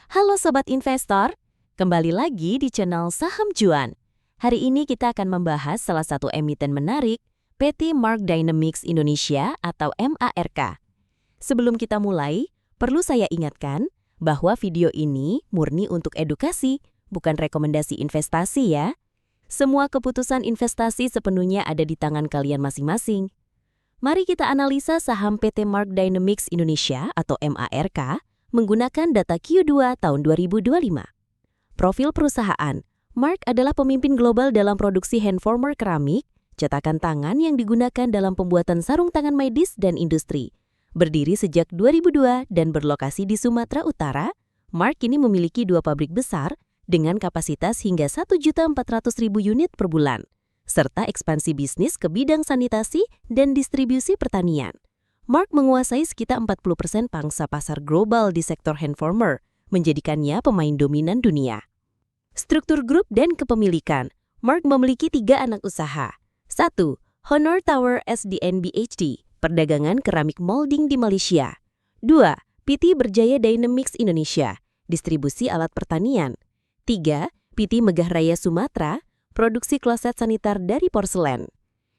Halo Sobat Investor, kembali lagi di channel Saham Cuan. Hari ini kita akan membahas salah satu emiten menarik, PT Mark Dynamics Indonesia atau MARK. Sebelum kita mulai, perlu saya ingatkan bahwa video ini murni untuk edukasi, bukan rekomendasi investasi ya. Semua keputusan investasi sepenuhnya ada di tangan kalian masing-masing. Mari kita analisa saham PT Mark Dynamics Indonesia atau MARK menggunakan data Q2 tahun 2025. Profil perusahaan, Mark adalah pemimpin global dalam produksi handformer keramik, cetakan tangan yang digunakan dalam pembuatan sarung tangan medis dan industri. Berdiri sejak 2002 dan berlokasi di Sumatera Utara, Mark kini memiliki 2 pabrik besar dengan kapasitas hingga 1.400.000 unit per bulan, serta ekspansi bisnis ke bidang sanitasi dan distribusi pertanian. Mark menguasai sekitar 40% pangsa pasar global di sektor handformer, menjadikannya pemain dominan dunia. Struktur grup dan kepemilikan, Mark memiliki 3 anak usaha. 1. Honor Tower SDN BHD, perdagangan keramik molding di Malaysia. 2. PT Berjaya Dynamics Indonesia, distribusi alat pertanian. 3. PT Megah Raya Sumatera, produksi kloset sanitar dari porselen.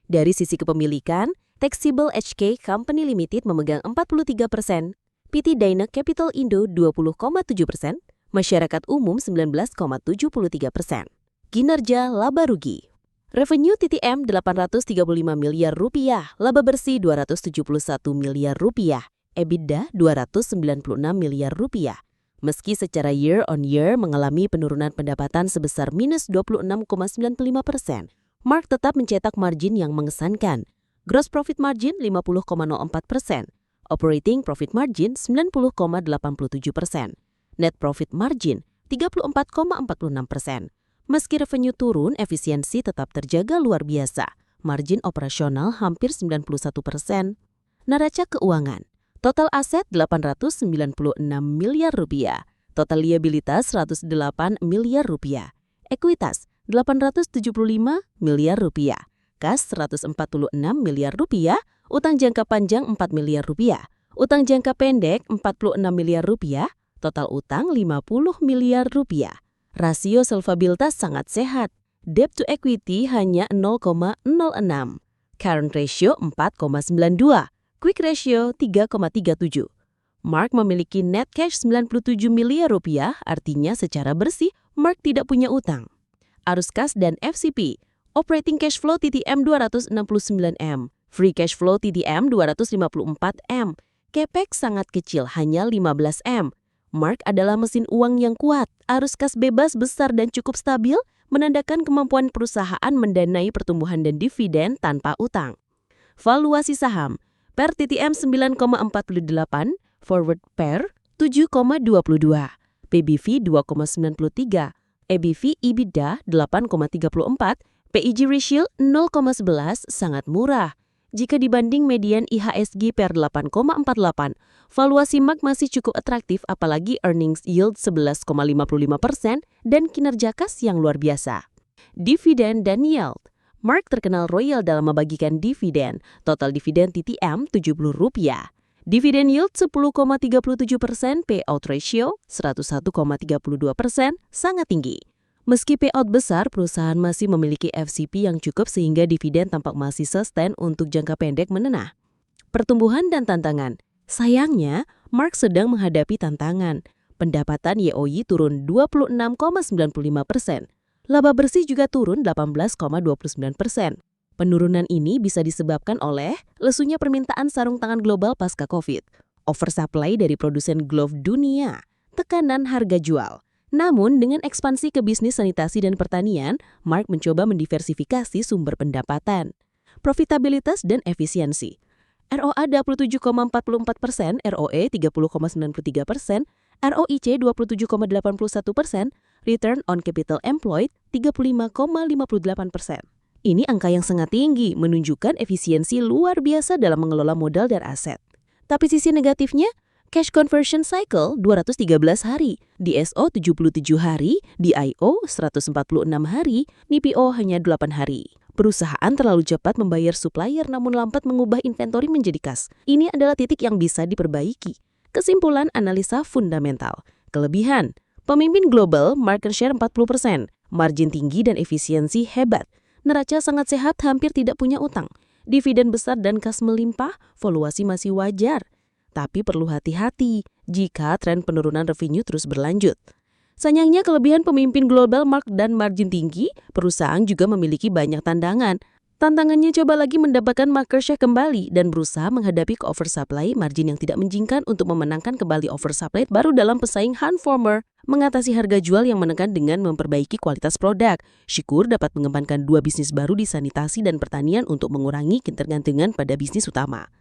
Dari sisi kepemilikan, Texible HK Company Limited memegang 43%, PT Dyna Capital Indo 20,7%, masyarakat umum 19,73%. Kinerja laba rugi. Revenue TTM 835 miliar rupiah, laba bersih 271 miliar rupiah, EBITDA 296 miliar rupiah. Meski secara year on year mengalami penurunan pendapatan sebesar minus 26,95%, Mark tetap mencetak margin yang mengesankan. Gross profit margin 50,04%, operating profit margin 90,87%, net profit margin 34,46%. Meski revenue turun, efisiensi tetap terjaga luar biasa. Margin operasional hampir 91%. Neraca keuangan, total aset 896 miliar rupiah, total liabilitas 108 miliar rupiah, ekuitas 875 miliar rupiah. Kas 146 miliar rupiah, utang jangka panjang 4 miliar rupiah, utang jangka pendek 46 miliar rupiah, total utang 50 miliar rupiah. Rasio solvabilitas sangat sehat, debt to equity hanya 0,06, current ratio 4,92, quick ratio 3,37. Mark memiliki net cash 97 miliar rupiah, artinya secara bersih Mark tidak punya utang. Arus kas dan FCP, operating cash flow TTM 269M, free cash flow TTM 254M, capex sangat kecil hanya 15M. Mark adalah mesin uang yang kuat, arus kas bebas besar dan cukup stabil, menandakan kemampuan perusahaan mendanai pertumbuhan dan dividen tanpa utang. Valuasi saham, PER TTM 9,48, forward PER 7,22, PBV 2,93, EBV EBITDA 8,34, PEG ratio 0,11 sangat murah. Jika dibanding median IHSG per 8,48, valuasi Mark masih cukup atraktif apalagi earnings yield 11,55% dan kinerja kas yang luar biasa. Dividen dan yield. Mark terkenal royal dalam membagikan dividen, total dividen TTM Rp70. Dividen yield 10,37%, payout ratio 101,32%, sangat tinggi. Meski payout besar, perusahaan masih memiliki FCP yang cukup sehingga dividen tampak masih sustain untuk jangka pendek menengah. Pertumbuhan dan tantangan. Sayangnya, Mark sedang menghadapi tantangan. Pendapatan YoY turun 26,95%. Laba bersih juga turun 18,29%. Penurunan ini bisa disebabkan oleh lesunya permintaan sarung tangan global pasca COVID, oversupply dari produsen glove dunia, tekanan harga jual. Namun, dengan ekspansi ke bisnis sanitasi dan pertanian, Mark mencoba mendiversifikasi sumber pendapatan. Profitabilitas dan efisiensi. ROA 27,44%, ROE 30,93%, ROIC 27,81%, Return on Capital Employed 35,58%. Ini angka yang sangat tinggi, menunjukkan efisiensi luar biasa dalam mengelola modal dan aset. Tapi sisi negatifnya, cash conversion cycle 213 hari, DSO 77 hari, DIO 146 hari, NPO hanya 8 hari. Perusahaan terlalu cepat membayar supplier namun lambat mengubah inventory menjadi kas. Ini adalah titik yang bisa diperbaiki. Kesimpulan analisa fundamental. Kelebihan, pemimpin global, market share 40%, margin tinggi dan efisiensi hebat. Neraca sangat sehat, hampir tidak punya utang. Dividen besar dan kas melimpah, valuasi masih wajar. Tapi perlu hati-hati jika tren penurunan revenue terus berlanjut. Sayangnya kelebihan pemimpin global dan margin tinggi, perusahaan juga memiliki banyak tantangan. Tantangannya coba lagi mendapatkan market share kembali dan berusaha menghadapi oversupply margin yang tidak menjinkan untuk memenangkan kembali oversupply baru dalam pesaing Hanformer. Mengatasi harga jual yang menekan dengan memperbaiki kualitas produk. Syukur dapat mengembangkan 2 bisnis baru di sanitasi dan pertanian untuk mengurangi ketergantungan pada bisnis utama.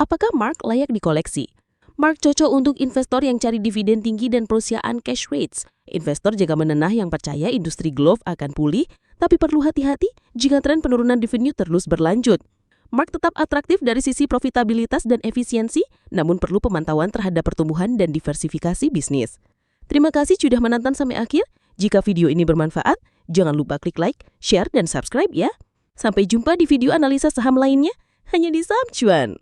Apakah Mark layak dikoleksi? Mark cocok untuk investor yang cari dividen tinggi dan perusahaan cash rates. Investor jangka menengah yang percaya industri glove akan pulih, tapi perlu hati-hati jika tren penurunan revenue terus berlanjut. Mark tetap atraktif dari sisi profitabilitas dan efisiensi, namun perlu pemantauan terhadap pertumbuhan dan diversifikasi bisnis. Terima kasih sudah menonton sampai akhir. Jika video ini bermanfaat, jangan lupa klik like, share, dan subscribe ya. Sampai jumpa di video analisa saham lainnya, hanya di Saham Cuan.